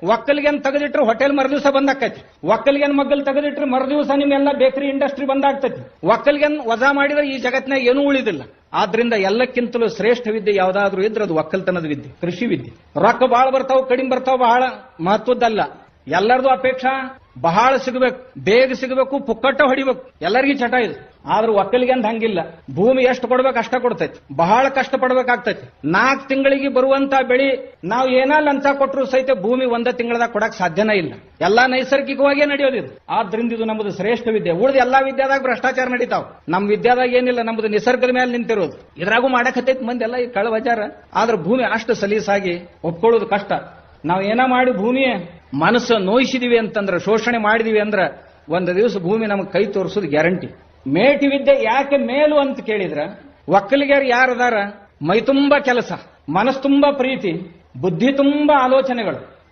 ಒಕ್ಕಲಿಗೆನ್ ತೆಗೆದಿಟ್ರೆ hotel ಮರುದಿವಸ ಬಂದಾಕೈತಿ. ಒಕ್ಕಲಿಗೆನ್ ಮಗ್ಗಲ್ ತೆಗೆದಿಟ್ರೆ ಮರುದಿವಸ ನಿಮ್ಮೆಲ್ಲ ಬೇಕರಿ ಇಂಡಸ್ಟ್ರಿ ಬಂದಾಗ್ತೈತಿ. ಒಕ್ಕಲಿಗೆನ್ ವಜಾ ಮಾಡಿದ್ರೆ ಈ ಜಗತ್ತಿನಾಗ ಏನೂ ಉಳಿದಿಲ್ಲ. ಆದ್ರಿಂದ ಎಲ್ಲಕ್ಕಿಂತಲೂ ಶ್ರೇಷ್ಠ ವಿದ್ಯೆ ಯಾವ್ದಾದ್ರು ಇದ್ರೆ ಅದು ಒಕ್ಕಲ್ತನದ ವಿದ್ಯೆ, ಕೃಷಿ ವಿದ್ಯೆ. ರೊಕ್ಕ ಬಹಳ ಬರ್ತಾವ, ಕಡಿಮೆ ಬರ್ತಾವ, ಬಹಳ ಮಹತ್ವದ್ದಲ್ಲ. ಎಲ್ಲರದು ಅಪೇಕ್ಷಾ ಬಹಳ ಸಿಗಬೇಕು, ಬೇಗ ಸಿಗಬೇಕು, ಪುಕ್ಕಟ್ಟ ಹೊಡಿಬೇಕು, ಎಲ್ಲರಿಗೂ ಚಟ ಇದೆ. ಆದ್ರೂ ಒಕ್ಕಲಿಗೆಂದು ಹಂಗಿಲ್ಲ. ಭೂಮಿ ಎಷ್ಟು ಕೊಡ್ಬೇಕು ಅಷ್ಟ ಕೊಡ್ತೈತಿ, ಬಹಳ ಕಷ್ಟ ಪಡ್ಬೇಕಾಗ್ತೈತಿ. 4 ತಿಂಗಳಿಗೆ ಬರುವಂತ ಬೆಳಿ ನಾವು ಏನಾ ಲಂಚ ಕೊಟ್ಟರು ಸಹಿತ ಭೂಮಿ 1 ತಿಂಗಳದಾಗ ಕೊಡಕ್ ಸಾಧ್ಯನೇ ಇಲ್ಲ. ಎಲ್ಲಾ ನೈಸರ್ಗಿಕವಾಗೇ ನಡೆಯೋದಿದು. ಆದ್ರಿಂದ ಇದು ನಮ್ಮದು ಶ್ರೇಷ್ಠ ವಿದ್ಯೆ. ಉಳಿದ ಎಲ್ಲಾ ವಿದ್ಯಾದಾಗ ಭ್ರಷ್ಟಾಚಾರ ನಡೀತಾವ. ನಮ್ ವಿದ್ಯಾದಾಗ ಏನಿಲ್ಲ, ನಮ್ದು ನಿಸರ್ಗದ ಮೇಲೆ ನಿಂತಿರೋದು. ಇದ್ರಾಗೂ ಮಾಡಕತ್ತೈತಿ ಮಂದಿ ಎಲ್ಲ ಈ ಕಳವಜಾರ. ಆದ್ರೆ ಭೂಮಿ ಅಷ್ಟು ಸಲೀಸಾಗಿ ಒಪ್ಕೊಳ್ಳೋದು ಕಷ್ಟ. ನಾವು ಏನ ಮಾಡಿ ಭೂಮಿ ಮನಸ್ಸು ನೋಯಿಸಿದೀವಿ ಅಂತಂದ್ರೆ, ಶೋಷಣೆ ಮಾಡಿದೀವಿ ಅಂದ್ರೆ ಒಂದು ದಿವಸ ಭೂಮಿ ನಮಗೆ ಕೈ ತೋರಿಸೋದು ಗ್ಯಾರಂಟಿ. ಮೇಟಿ ವಿದ್ಯೆ ಯಾಕೆ ಮೇಲು ಅಂತ ಕೇಳಿದ್ರ, ಒಕ್ಕಲಿಗರು ಯಾರದಾರ ಮೈ ತುಂಬಾ ಕೆಲಸ, ಮನಸ್ಸು ತುಂಬಾ ಪ್ರೀತಿ, ಬುದ್ಧಿ ತುಂಬಾ ಆಲೋಚನೆಗಳು,